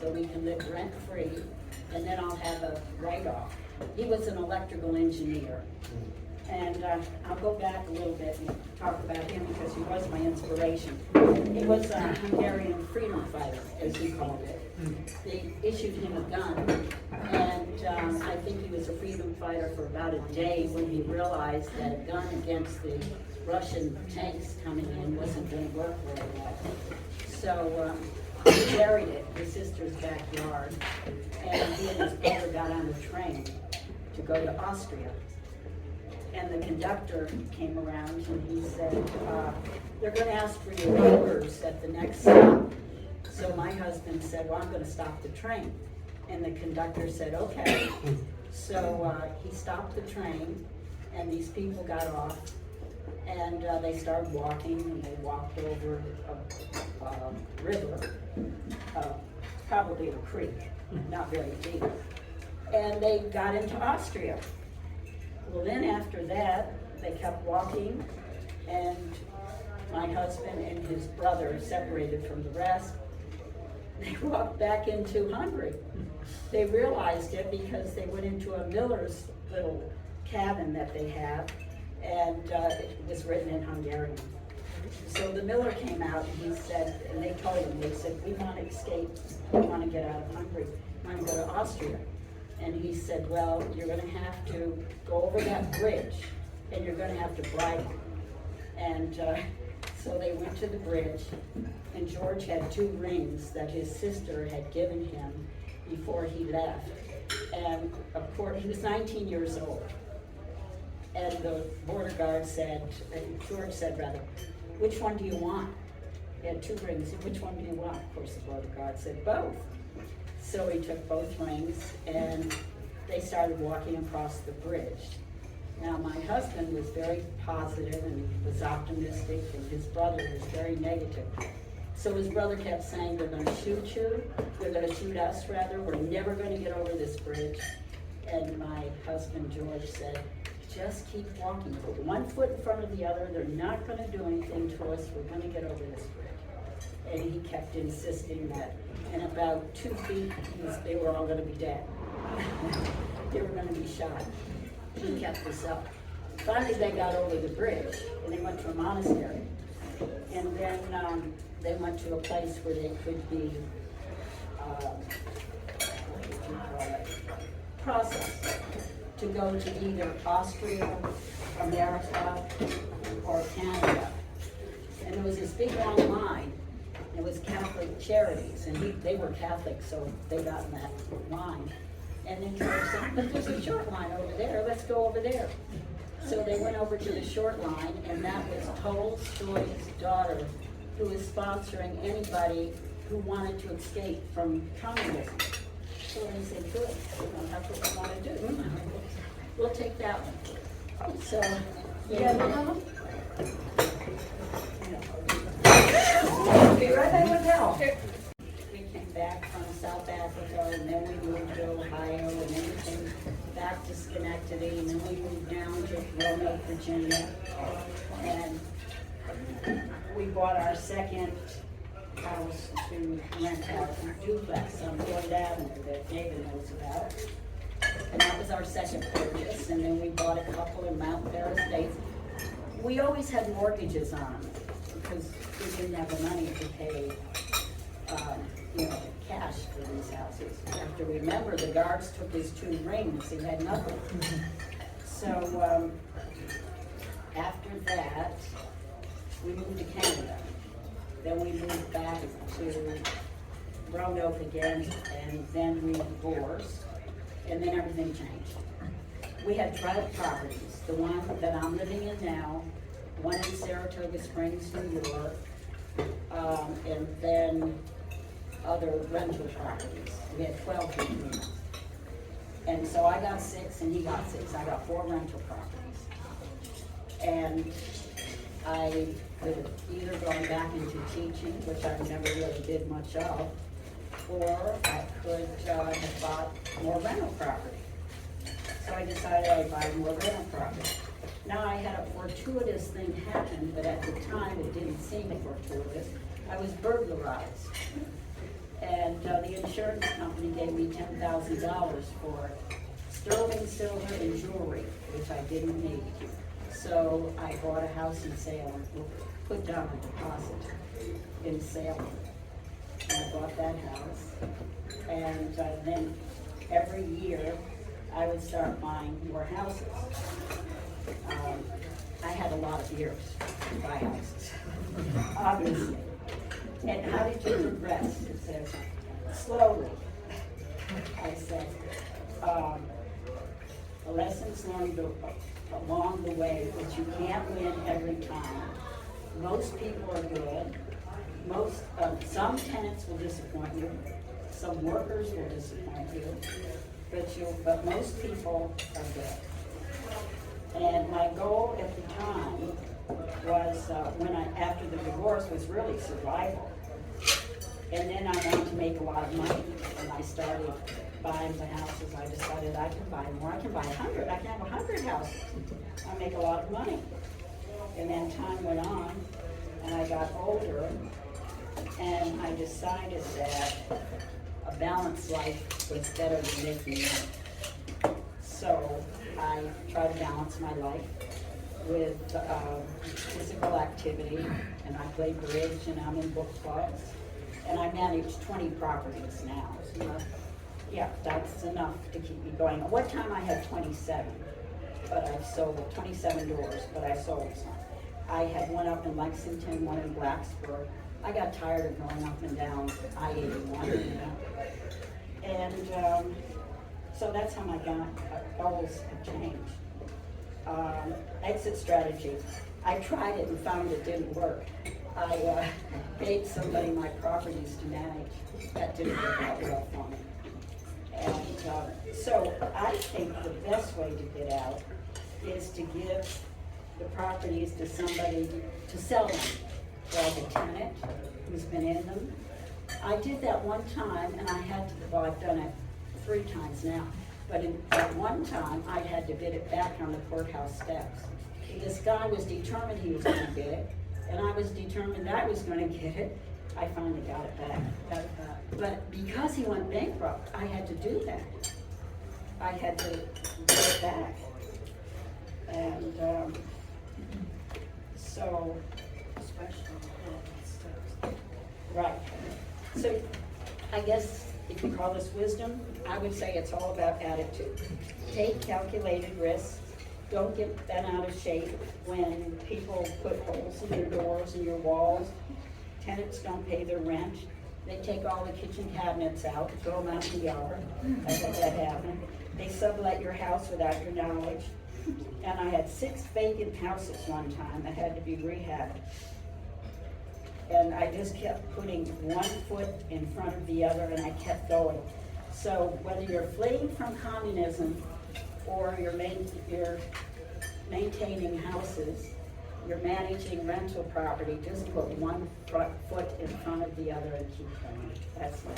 so we can live rent-free, and then I'll have a write-off. He was an electrical engineer. And I'll go back a little bit and talk about him because he was my inspiration. He was a Hungarian freedom fighter, as he called it. They issued him a gun, and I think he was a freedom fighter for about a day when he realized that a gun against the Russian tanks coming in wasn't going to work very well. So he buried it in his sister's backyard, and he and his brother got on a train to go to Austria. And the conductor came around and he said, they're going to ask for your papers at the next stop. So my husband said, well, I'm going to stop the train. And the conductor said, okay. So he stopped the train, and these people got off, and they started walking, and they walked over a river, probably a creek, not very deep. And they got into Austria. Well, then after that, they kept walking, and my husband and his brother separated from the rest. They walked back into Hungary. They realized it because they went into a miller's little cabin that they have, and it was written in Hungarian. So the miller came out and he said, and they told him, they said, we want to escape, we want to get out of Hungary, we want to go to Austria. And he said, well, you're going to have to go over that bridge, and you're going to have to bribe him. And so they went to the bridge, and George had 2 rings that his sister had given him before he left. And of course, he was 19 years old. And the border guard said, George said rather, which one do you want? He had 2 rings. Which one do you want? Of course, the border guard said, both. So he took both rings, and they started walking across the bridge. Now, my husband was very positive and he was optimistic, and his brother was very negative. So his brother kept saying, they're going to shoot you, they're going to shoot us rather, we're never going to get over this bridge. And my husband, George, said, just keep walking, put 1 foot in front of the other, they're not going to do anything to us, we're going to get over this bridge. And he kept insisting that in about 2 feet, they were all going to be dead. They were going to be shot. He kept this up. Finally, they got over the bridge, and they went to a monastery. And then they went to a place where they could be, processed to go to either Austria, America, or Canada. And there was this big long line. It was Catholic Charities, and they were Catholic, so they got in that line. And then George said, but there's a short line over there, let's go over there. So they went over to the short line, and that was Tolstoy's daughter, who was sponsoring anybody who wanted to escape from communism. So they said, good, that's what we want to do. We'll take that one. So, yeah. Be right there with help. We came back from South Africa, and then we moved to Ohio, and then we came back to Schenectady, and then we moved down to Roanoke, Virginia. And we bought our second house to rent out a duplex on Floyd Avenue that David knows about. And that was our second purchase, and then we bought a couple in Mount Fair Estates. We always had mortgages on them because we didn't have the money to pay, cash for these houses. You have to remember, the guards took his 2 rings; he had nothing. So after that, we moved to Canada. Then we moved back to Roanoke again, and then we divorced, and then everything changed. We had private properties, the one that I'm living in now, one in Saratoga Springs, New York, and then other rental properties. We had 12 units. And so I got 6 and he got 6. I got 4 rental properties. And I could have either gone back into teaching, which I never really did much of, or I could have bought more rental property. So I decided I'd buy more rental property. Now I had a fortuitous thing happen, but at the time it didn't seem fortuitous. I was burglarized. And the insurance company gave me $10,000 for sterling silver and jewelry, which I didn't need. So I bought a house in Salem, put down a deposit in Salem. And I bought that house. And then every year, I would start buying more houses. I had a lot of years to buy houses, obviously. And how did you progress? It says, slowly. I said, the lessons learned along the way, but you can't win every time. Most people are good. Some tenants will disappoint you. Some workers will disappoint you. But most people are good. And my goal at the time was, after the divorce, was really survival. And then I wanted to make a lot of money, and I started buying the houses. I decided I can buy more. I can buy 100. I can have 100 houses. I make a lot of money. And then time went on, and I got older, and I decided that a balanced life was better than making money. So I try to balance my life with physical activity, and I play bridge, and I'm in book clubs, and I manage 20 properties now. Yeah, that's enough to keep me going. At one time I had 27, but I've sold 27 doors, but I sold some. I had one up in Lexington, one in Blacksburg. I got tired of going up and down I-81, you know. And so that's how my goals have changed. Exit strategy. I tried it and found it didn't work. I paid somebody my properties to manage. That didn't work out well for me. And so I think the best way to get out is to give the properties to somebody to sell them. Like a tenant who's been in them. I did that one time, and I had to, well, I've done it 3 times now, but at one time, I had to bid it back on the courthouse steps. This guy was determined he was going to bid it, and I was determined I was going to get it. I finally got it back. But because he went bankrupt, I had to do that. I had to get it back. And so, right. So I guess if you call this wisdom, I would say it's all about attitude. Take calculated risks. Don't get bent out of shape when people put holes in your doors and your walls. Tenants don't pay their rent. They take all the kitchen cabinets out, throw them out in the yard. I had that happen. They sublet your house without your knowledge. And I had 6 vacant houses one time that had to be rehabbed. And I just kept putting one foot in front of the other, and I kept going. So whether you're fleeing from communism or you're maintaining houses, you're managing rental property, just put one foot in front of the other and keep going. That's my